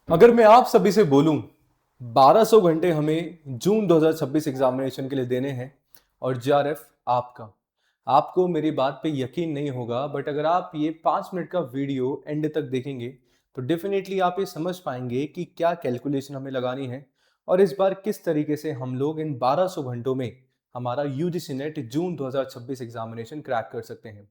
अगर मैं आप सभी से बोलूं 1200 घंटे हमें जून 2026 एग्जामिनेशन के लिए देने हैं और जीआरएफ आपका, आपको मेरी बात पे यकीन नहीं होगा। बट अगर आप ये 5 मिनट का वीडियो एंड तक देखेंगे तो डेफिनेटली आप ये समझ पाएंगे कि क्या कैलकुलेशन हमें लगानी है और इस बार किस तरीके से हम लोग इन 1200 घंटों में हमारा यूजीसी नेट जून 2026 एग्जामिनेशन क्रैक कर सकते हैं।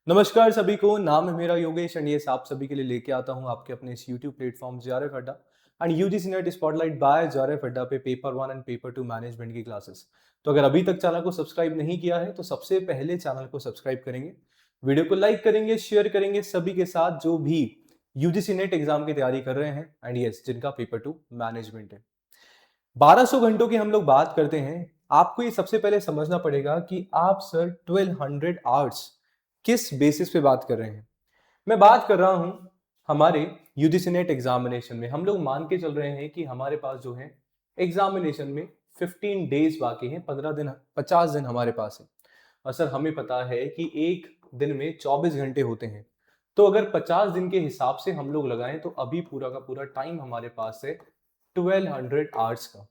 नमस्कार सभी को, नाम है मेरा योगेश एंड ये आप सभी के लिए लेके आता हूं आपके अपने इस YouTube platform JRF Adda and UGC NET spotlight by JRF Adda पे पेपर 1 एंड पेपर 2 मैनेजमेंट की क्लासेस। तो अगर अभी तक चैनल को सब्सक्राइब नहीं किया है तो सबसे पहले चैनल को सब्सक्राइब करेंगे, वीडियो को लाइक करेंगे, शेयर करेंगे सभी के साथ जो भी यूजीसी नेट एग्जाम की तैयारी कर रहे हैं एंड यस जिनका पेपर 2 मैनेजमेंट है। 1200 घंटों की हम लोग बात करते हैं। आपको ये सबसे पहले समझना पड़ेगा कि आप सर 1200 आवर्स किस बेसिस पे बात कर रहे हैं। मैं बात कर रहा हूं हमारे यूजीसी नेट एग्जामिनेशन में हम लोग मान के चल रहे हैं कि हमारे पास जो है एग्जामिनेशन में 15 डेज बाकी हैं, 15 दिन 50 दिन हमारे पास है। और सर हमें पता है कि एक दिन में 24 घंटे होते हैं, तो अगर 50 दिन के हिसाब से हम लोग लगाएं तो अभी पूरा का पूरा टाइम हमारे पास है 1200 आवर्स का।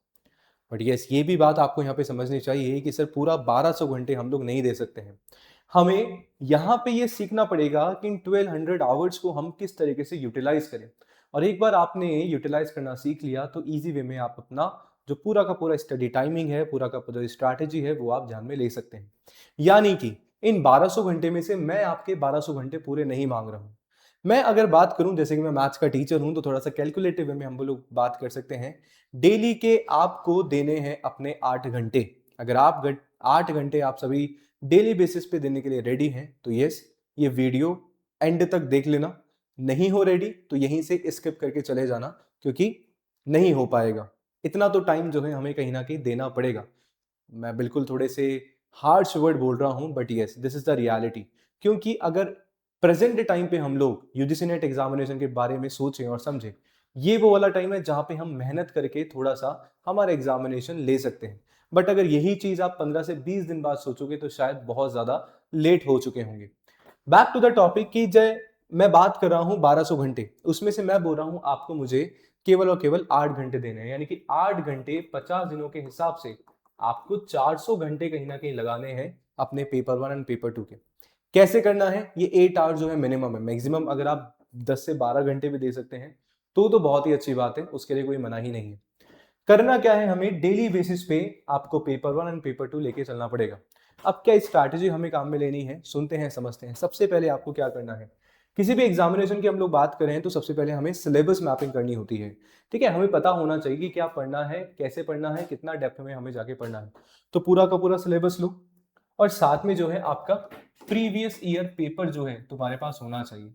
बट यस ये भी बात आपको यहाँ पे समझनी चाहिए कि सर पूरा 1200 घंटे हम लोग नहीं दे सकते हैं। हमें यहाँ पे ये सीखना पड़ेगा कि इन 1200 आवर्स को हम किस तरीके से यूटिलाइज करें। और एक बार आपने यूटिलाइज करना सीख लिया तो इजी वे में आप अपना जो पूरा का पूरा स्टडी टाइमिंग है, पूरा का पूरा स्ट्रैटेजी है, वो आप ध्यान में ले सकते हैं। यानी कि इन 1200 घंटे में से मैं आपके 1200 घंटे पूरे नहीं मांग रहा हूँ। मैं अगर बात करूं, जैसे कि मैं मैथ्स का टीचर हूं, तो थोड़ा सा कैलकुलेटिव वे में हम लोग बात कर सकते हैं। डेली के आपको देने हैं अपने 8 घंटे। अगर आप 8 घंटे आप सभी डेली बेसिस पे देने के लिए रेडी हैं तो यस ये वीडियो एंड तक देख लेना। नहीं हो रेडी तो यहीं से स्किप करके चले जाना, क्योंकि नहीं हो पाएगा। इतना तो टाइम जो है हमें कहीं ना कहीं देना पड़ेगा। मैं बिल्कुल थोड़े से हार्श वर्ड बोल रहा हूं but yes this is the reality. क्योंकि अगर प्रेजेंट टाइम पे हम लोग यूजीसी नेट एग्जामिनेशन के बारे में सोचें और समझें, ये वो वाला टाइम है जहां पे हम मेहनत करके थोड़ा सा हमारा एग्जामिनेशन ले सकते हैं। बट अगर यही चीज आप 15 से 20 दिन बाद सोचोगे तो शायद बहुत ज्यादा लेट हो चुके होंगे। बैक टू द टॉपिक की जय, मैं बात कर रहा हूं 1200 घंटे, उसमें से मैं बोल रहा हूं आपको मुझे केवल और केवल 8 घंटे देने हैं। यानी कि 8 घंटे 50 दिनों के हिसाब से आपको 400 घंटे कहीं ना कहीं लगाने हैं अपने पेपर 1 एंड पेपर 2 के। कैसे करना है? ये 8 आवर जो है मिनिमम है। मैक्सिमम अगर आप 10 से 12 घंटे भी दे सकते हैं तो बहुत ही अच्छी बात है, उसके लिए कोई मना ही नहीं है। करना क्या है, हमें डेली बेसिस पे आपको पेपर 1 एंड पेपर 2 लेके चलना पड़ेगा। अब क्या स्ट्रैटेजी हमें काम में लेनी है, सुनते हैं समझते हैं। सबसे पहले आपको क्या करना है, किसी भी एग्जामिनेशन की हम लोग बात करें तो सबसे पहले हमें सिलेबस मैपिंग करनी होती है। ठीक है, हमें पता होना चाहिए कि क्या पढ़ना है, कैसे पढ़ना है, कितना डेप्थ में हमें जाके पढ़ना है। तो पूरा का पूरा सिलेबस लो और साथ में जो है आपका प्रीवियस ईयर पेपर जो है तुम्हारे पास होना चाहिए।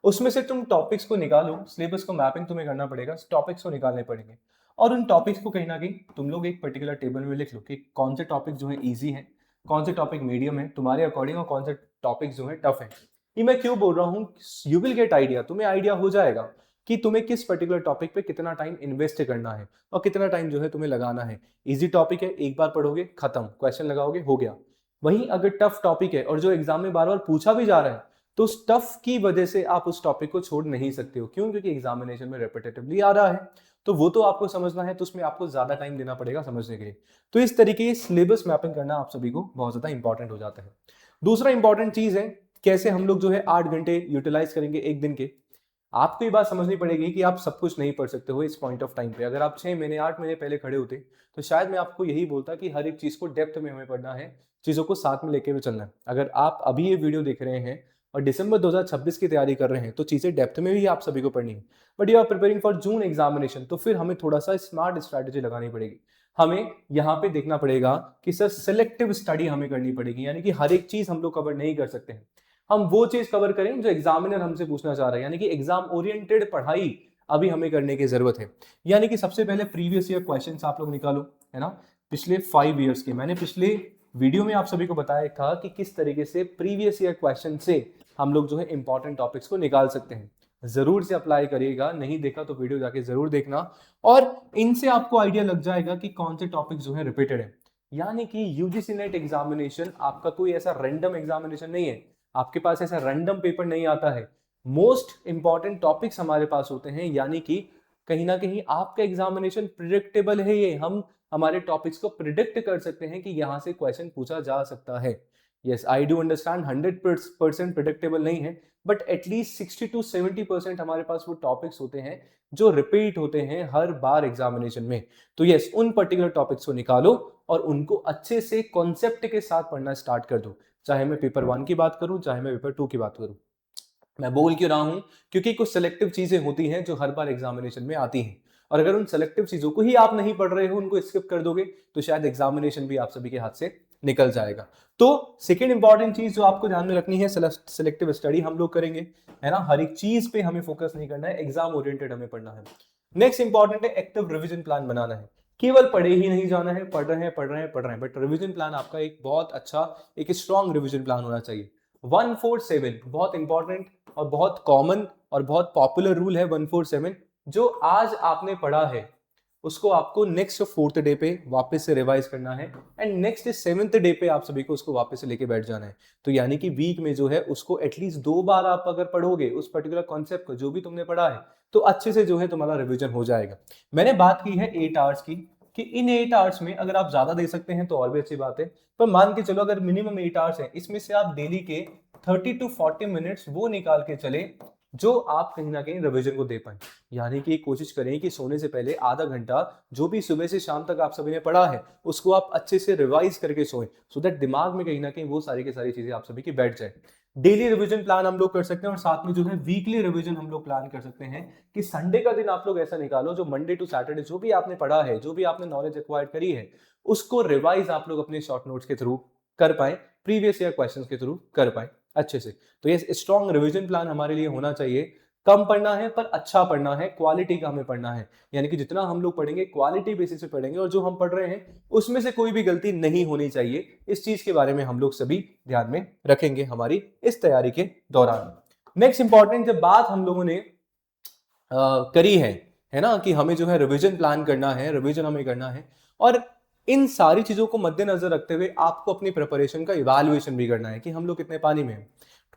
उसमें से तुम टॉपिक्स को निकालो, सिलेबस को मैपिंग तुम्हें करना पड़ेगा, टॉपिक्स को निकालने पड़ेंगे। और उन टॉपिक्स को कहीं ना कहीं तुम लोग एक पर्टिकुलर टेबल में लिख लो कि कौन से टॉपिक जो है इजी है, कौन से टॉपिक मीडियम है तुम्हारे अकॉर्डिंग, और कौन से टॉपिक जो है टफ है। ये मैं क्यों बोल रहा हूँ, यू विल गेट आइडिया, तुम्हें आइडिया हो जाएगा कि तुम्हें किस पर्टिकुलर टॉपिक पे कितना टाइम इन्वेस्ट करना है और कितना टाइम जो है तुम्हें लगाना है। इजी टॉपिक है, एक बार पढ़ोगे खत्म, क्वेश्चन लगाओगे हो गया। वहीं अगर टफ टॉपिक है और जो एग्जाम में बार बार पूछा भी जा रहा है तो उस टफ की वजह से आप उस टॉपिक को छोड़ नहीं सकते हो। क्यों? क्योंकि एग्जामिनेशन में रेपिटेटिवली आ रहा है, तो वो तो आपको समझना है, तो उसमें आपको ज्यादा टाइम देना पड़ेगा समझने के लिए। तो इस तरीके से सिलेबस मैपिंग करना आप सभी को बहुत ज्यादा इंपॉर्टेंट हो जाता है। दूसरा इंपॉर्टेंट चीज है कैसे हम लोग जो है 8 घंटे यूटिलाइज करेंगे एक दिन के। आपको ये बात समझनी पड़ेगी कि आप सब कुछ नहीं पढ़ सकते हो इस पॉइंट ऑफ टाइम पे। अगर आप 6 महीने 8 महीने पहले खड़े होते तो शायद मैं आपको यही बोलता कि हर एक चीज को डेप्थ में हमें पढ़ना है, चीजों को साथ में लेके भी चलना है। अगर आप अभी ये वीडियो देख रहे हैं और दिसंबर 2026 की तैयारी कर रहे हैं तो चीजें डेप्थ में भी आप सभी को पढ़नी है। But you are preparing for June examination तो फिर हमें थोड़ा सा स्मार्ट स्ट्रैटेजी लगानी पड़ेगी। हमें यहाँ पे देखना पड़ेगा कि सर सिलेक्टिव स्टडी हमें करनी पड़ेगी, यानी कि हर एक चीज हम लोग कवर नहीं कर सकते हैं। हम वो चीज कवर करें जो एग्जामिनर हमसे पूछना चाह रहा है, यानी कि एग्जाम ओरिएंटेड पढ़ाई अभी हमें करने की जरूरत है। यानी कि सबसे पहले प्रीवियस ईयर क्वेश्चंस आप लोग निकालो, है ना, पिछले 5 ईयर्स के। मैंने पिछले वीडियो में आप सभी को बताया था कि किस तरीके से प्रीवियस ईयर क्वेश्चन से हम लोग जो है इंपॉर्टेंट टॉपिक्स को निकाल सकते हैं। जरूर से अप्लाई करिएगा, नहीं देखा तो वीडियो जाके जरूर देखना, और इनसे आपको आइडिया लग जाएगा कि कौन से टॉपिक जो है रिपीटेड है। यानी कि यूजीसी नेट एग्जामिनेशन आपका कोई ऐसा रैंडम एग्जामिनेशन नहीं है, आपके पास ऐसा रैंडम पेपर नहीं आता है। मोस्ट इंपॉर्टेंट टॉपिक्स हमारे पास होते हैं, यानी कि कहीं ना कहीं आपका एग्जामिनेशन प्रिडिक्टेबल है, ये हम हमारे टॉपिक्स को प्रिडिक्ट कर सकते हैं कि यहाँ से क्वेश्चन पूछा जा सकता है। Yes, I do understand 100% predictable नहीं है, बट एटलीस्ट 60 to 70% हमारे पास वो टॉपिक्स होते हैं जो रिपीट होते हैं हर बार एग्जामिनेशन में। तो यस, उन पर्टिकुलर टॉपिक्स को निकालो और उनको अच्छे से कॉन्सेप्ट के साथ पढ़ना स्टार्ट कर दो। चाहे मैं पेपर 1 की बात करूं, चाहे मैं पेपर 2 की बात करूं। मैं बोल क्यों रहा हूं? क्योंकि कुछ सेलेक्टिव चीजें होती हैं जो हर बार एग्जामिनेशन में आती हैं, और अगर उन सेलेक्टिव चीजों को ही आप नहीं पढ़ रहे हो, उनको स्किप कर दोगे, तो शायद एग्जामिनेशन भी आप सभी के हाथ से निकल जाएगा। तो सेकेंड इंपॉर्टेंट चीज जो आपको ध्यान में रखनी है, सेलेक्टिव स्टडी हम लोग करेंगे, है ना। हर एक चीज पे हमें फोकस नहीं करना है, एग्जाम ओरिएंटेड हमें पढ़ना है। नेक्स्ट इंपॉर्टेंट है एक्टिव रिविजन प्लान बनाना है। केवल पढ़े ही नहीं जाना है, पढ़ रहे हैं, बट रिविजन प्लान आपका एक बहुत अच्छा, एक स्ट्रॉन्ग रिविजन प्लान होना चाहिए। 147 बहुत इंपॉर्टेंट और बहुत कॉमन और बहुत पॉपुलर रूल है। 147 जो आज आपने पढ़ा है उसको आपको नेक्स्ट 4th डे पे वापस से रिवाइज करना है, एंड नेक्स्ट 7th डे पे आप सभी को उसको वापस से लेके बैठ जाना है। तो यानी कि वीक में जो है उसको एटलीस्ट 2 बार आप अगर पढ़ोगे उस पर्टिकुलर कॉन्सेप्ट को जो भी तुमने पढ़ा है, तो अच्छे से जो है तुम्हारा रिविजन हो जाएगा। मैंने बात की है 8 आवर्स की, कि इन 8 आवर्स में अगर आप ज्यादा दे सकते हैं तो और भी अच्छी बात है, पर मान के चलो अगर मिनिमम 8 आवर्स है, इसमें से आप डेली के 30 to 40 मिनट्स वो निकाल के चले जो आप कहीं ना कहीं रिवीजन को दे पाए। यानी कि कोशिश करें कि सोने से पहले आधा घंटा जो भी सुबह से शाम तक आप सभी ने पढ़ा है उसको आप अच्छे से रिवाइज करके सोएं, सो दैट दिमाग में कहीं ना कहीं वो सारी की सारी चीजें आप सभी की बैठ जाए। डेली रिवीजन प्लान हम लोग कर सकते हैं, और साथ में जो है वीकली रिवीजन हम लोग प्लान कर सकते हैं कि संडे का दिन आप लोग ऐसा निकालो जो मंडे टू सैटरडे जो भी आपने पढ़ा है, जो भी आपने नॉलेज एक्वायर करी है, उसको रिवाइज आप लोग अपने शॉर्ट नोट्स के थ्रू कर पाए, प्रीवियस ईयर क्वेश्चंस के थ्रू कर पाए अच्छे से। तो ये स्ट्रॉन्ग रिवीजन प्लान हमारे लिए होना चाहिए। कम पढ़ना है पर अच्छा पढ़ना है, क्वालिटी का हमें पढ़ना है, यानी कि जितना हम लोग पढ़ेंगे क्वालिटी बेसिस पे पढ़ेंगे, और जो हम पढ़ रहे हैं उसमें से कोई भी गलती नहीं होनी चाहिए। इस चीज के बारे में हम लोग सभी ध्यान में रखेंगे हमारी इस तैयारी के दौरान। नेक्स्ट इंपॉर्टेंट जब बात हम लोगों ने करी है ना, कि हमें जो है रिवीजन प्लान करना है, रिवीजन हमें करना है, और इन सारी चीजों को मद्देनजर रखते हुए आपको अपनी प्रिपरेशन का इवैल्यूएशन भी करना है कि हम लोग कितने पानी में हैं।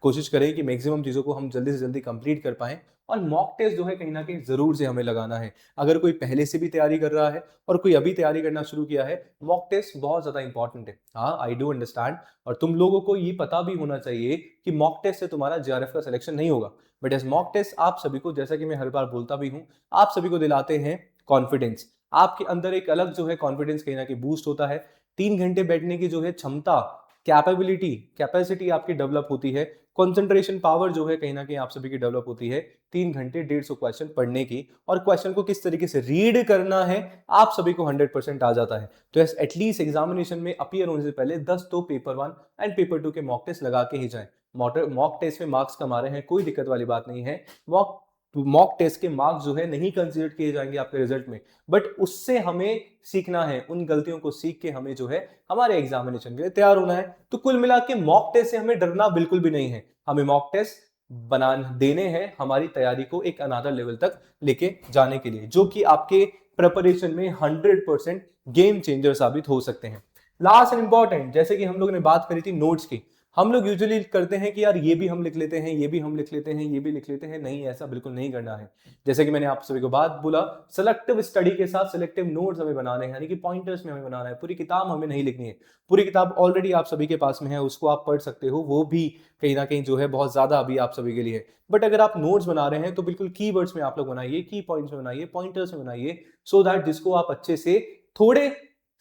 कोशिश करें कि मैक्सिमम चीजों को हम जल्दी से जल्दी कंप्लीट कर पाएं, और मॉक टेस्ट जो है कहीं ना कहीं जरूर से हमें लगाना है। अगर कोई पहले से भी तैयारी कर रहा है और कोई अभी तैयारी करना शुरू किया है, मॉक टेस्ट बहुत ज्यादा इंपॉर्टेंट है। हाँ, आई डू अंडरस्टैंड, और तुम लोगों को ये पता भी होना चाहिए कि मॉक टेस्ट से तुम्हारा जेआरएफ का सिलेक्शन नहीं होगा, बट एज मॉक टेस्ट आप सभी को, जैसा कि मैं हर बार बोलता भी हूं, आप सभी को दिलाते हैं कॉन्फिडेंस। आपके अंदर एक अलग जो है कॉन्फिडेंस कहीं ना कहीं बूस्ट होता है। 3 घंटे बैठने की जो है क्षमता, कैपेसिटी आपकी डेवलप होती है। कंसंट्रेशन पावर जो है कहीं ना कहीं आप सभी की डेवलप होती है 3 घंटे 150 क्वेश्चन पढ़ने की, और क्वेश्चन को किस तरीके से रीड करना है आप सभी को 100% आ जाता है। तो एटलीस्ट एग्जामिनेशन में अपीयर होने से पहले 10 तो पेपर 1 एंड पेपर 2 के मॉक टेस्ट लगा के ही जाएं। मॉक टेस्ट में मार्क्स कमा रहे हैं, कोई दिक्कत वाली बात नहीं है। मॉक टेस्ट के मार्क्स जो है नहीं कंसीडर किए जाएंगे आपके रिजल्ट में, बट उससे हमें सीखना है, उन गलतियों को सीख के हमें जो है हमारे एग्जामिनेशन के लिए तैयार होना है। तो कुल मिला के मॉक टेस्ट से हमें डरना बिल्कुल भी नहीं है, हमें मॉक टेस्ट बना देने हैं हमारी तैयारी को एक अनदर लेवल तक लेके जाने के लिए, जो कि आपके प्रिपरेशन में 100% गेम चेंजर साबित हो सकते हैं। लास्ट एंड इंपॉर्टेंट, जैसे कि हम लोग ने बात करी थी नोट्स की, हम लोग यूजुअली करते हैं कि यार ये भी हम लिख लेते हैं, ये भी हम लिख लेते हैं, ये भी लिख लेते हैं। नहीं, ऐसा बिल्कुल नहीं करना है। जैसे कि मैंने आप सभी को बात बोला, सिलेक्टिव स्टडी के साथ सिलेक्टिव नोट्स हमें बनाने हैं, यानी कि पॉइंटर्स में हमें बनाना है। पूरी किताब हमें नहीं लिखनी है, पूरी किताब ऑलरेडी आप सभी के पास में है, उसको आप पढ़ सकते हो, वो भी कहीं ना कहीं जो है बहुत ज्यादा अभी आप सभी के लिए है। बट अगर आप नोट्स बना रहे हैं तो बिल्कुल कीवर्ड्स में आप लोग बनाइए, की पॉइंट्स में बनाइए, पॉइंटर्स में बनाइए, सो दैट जिसको आप अच्छे से थोड़े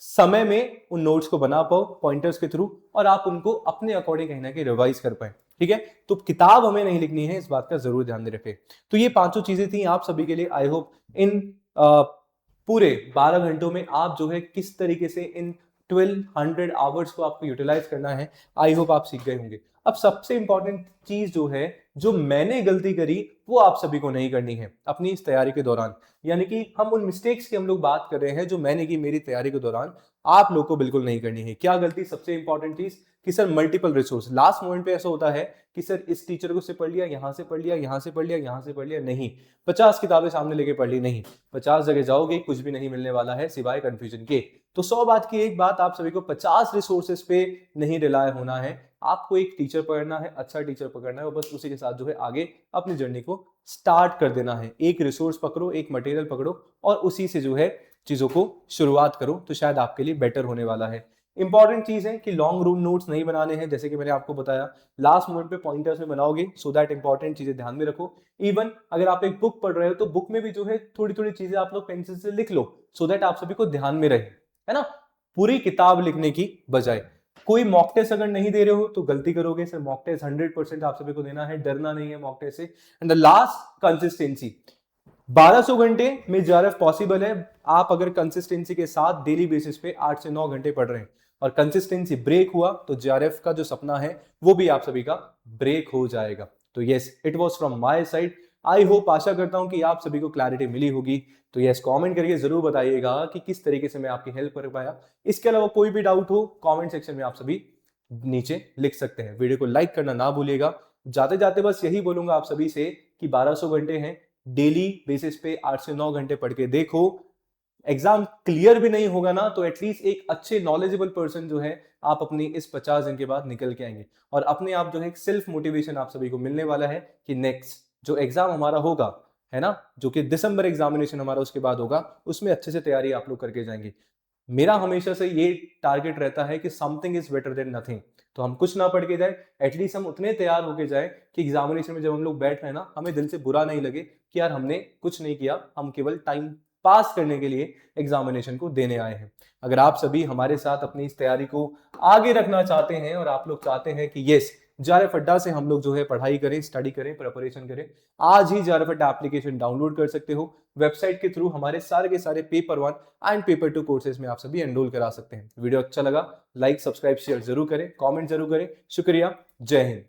समय में उन नोट्स को बना पाओ पॉइंटर्स के थ्रू, और आप उनको अपने अकॉर्डिंग कहीं ना कहीं रिवाइज कर पाए। ठीक है, तो किताब हमें नहीं लिखनी है, इस बात का जरूर ध्यान रखें। तो ये 5 चीजें थी आप सभी के लिए। आई होप इन पूरे 12 घंटों में आप जो है किस तरीके से इन 1200 आवर्स को आपको यूटिलाइज करना है, आई होप आप सीख गए होंगे। अब सबसे इंपॉर्टेंट चीज जो है, जो मैंने गलती करी वो आप सभी को नहीं करनी है अपनी इस तैयारी के दौरान। यानी कि हम उन मिस्टेक्स की हम लोग बात कर रहे हैं जो मैंने की मेरी तैयारी के दौरान, आप लोग को बिल्कुल नहीं करनी है। क्या गलती? सबसे इंपॉर्टेंट चीज कि sir multiple resource, last moment पे ऐसा होता है कि सर इस टीचर को से पढ़ लिया, यहां से पढ़ लिया, यहां से पढ़ लिया, यहां से पढ़ लिया, नहीं 50 किताबें सामने लेके पढ़ ली, नहीं 50 जगह जाओगे कुछ भी नहीं मिलने वाला है सिवाय कंफ्यूजन के। तो 100 बात की एक बात, आप सभी को 50 रिसोर्सेस पे नहीं रिलाय होना है, आपको एक टीचर पकड़ना है, अच्छा टीचर पकड़ना है और बस उसी के साथ जो है आगे अपनी जर्नी को स्टार्ट कर देना है। एक रिसोर्स पकड़ो, एक मटेरियल पकड़ो और उसी से जो है चीजों को शुरुआत करो, तो शायद आपके लिए बेटर होने वाला है। इंपॉर्टेंट चीज है कि लॉन्ग रूम नोट्स नहीं बनाने हैं, जैसे कि मैंने आपको बताया, लास्ट मोमेंट पे पॉइंटर्स में बनाओगे, सो दैट इंपॉर्टेंट चीजें ध्यान में रखो। इवन अगर आप एक बुक पढ़ रहे हो तो बुक में भी जो है थोड़ी थोड़ी चीजें आप लोग पेंसिल से लिख लो, सो दैट आप सभी को ध्यान में रहे, है ना, पूरी किताब लिखने की बजाय। कोई मॉक टेस्ट अगर नहीं दे रहे हो तो गलती करोगे, सर मॉक टेस्ट 100% आप सभी को देना है, डरना नहीं है मॉक टेस्ट से। And the last, consistency. 1200 घंटे में जेआरएफ पॉसिबल है, आप अगर कंसिस्टेंसी के साथ डेली बेसिस पे 8 से 9 घंटे पढ़ रहे हैं और कंसिस्टेंसी ब्रेक हुआ तो जेआरएफ का जो सपना है वो भी आप सभी का ब्रेक हो जाएगा। तो yes, it was from my side. I hope, आशा करता हूं कि आप सभी को क्लैरिटी मिली होगी। तो यस, कमेंट करके जरूर बताइएगा कि किस तरीके से मैं आपकी हेल्प कर पाया। इसके अलावा कोई भी डाउट हो कमेंट सेक्शन में आप सभी नीचे लिख सकते हैं। वीडियो को लाइक करना ना भूलिएगा। जाते जाते बस यही बोलूंगा आप सभी से कि 1200 घंटे हैं, डेली बेसिस पे 8 से 9 घंटे पढ़ के देखो। एग्जाम क्लियर भी नहीं होगा ना तो एटलीस्ट एक अच्छे नॉलेजेबल पर्सन जो है आप अपनी इस 50 दिन के बाद निकल के आएंगे और अपने आप जो है सेल्फ मोटिवेशन आप सभी को मिलने वाला है कि नेक्स्ट जो एग्जाम हमारा होगा, है ना, जो कि दिसंबर एग्जामिनेशन हमारा उसके बाद होगा, उसमें अच्छे से तैयारी आप लोग करके जाएंगे। मेरा हमेशा से ये टारगेट रहता है कि something is better than nothing. तो हम कुछ ना पढ़ के जाए, एटलीस्ट हम उतने तैयार होके जाए कि एग्जामिनेशन में जब हम लोग बैठ रहे हैं ना, हमें दिल से बुरा नहीं लगे कि यार हमने कुछ नहीं किया, हम केवल टाइम पास करने के लिए एग्जामिनेशन को देने आए हैं। अगर आप सभी हमारे साथ अपनी इस तैयारी को आगे रखना चाहते हैं और आप लोग चाहते हैं कि यस, जेआरएफ अड्डा से हम लोग जो है पढ़ाई करें, स्टडी करें, प्रिपरेशन करें, आज ही जेआरएफ अड्डा एप्लीकेशन डाउनलोड कर सकते हो। वेबसाइट के थ्रू हमारे सारे के सारे पेपर 1 एंड पेपर 2 कोर्सेज में आप सभी एनरोल करा सकते हैं। वीडियो अच्छा लगा, लाइक सब्सक्राइब शेयर जरूर करें, कमेंट जरूर करें। शुक्रिया, जय हिंद।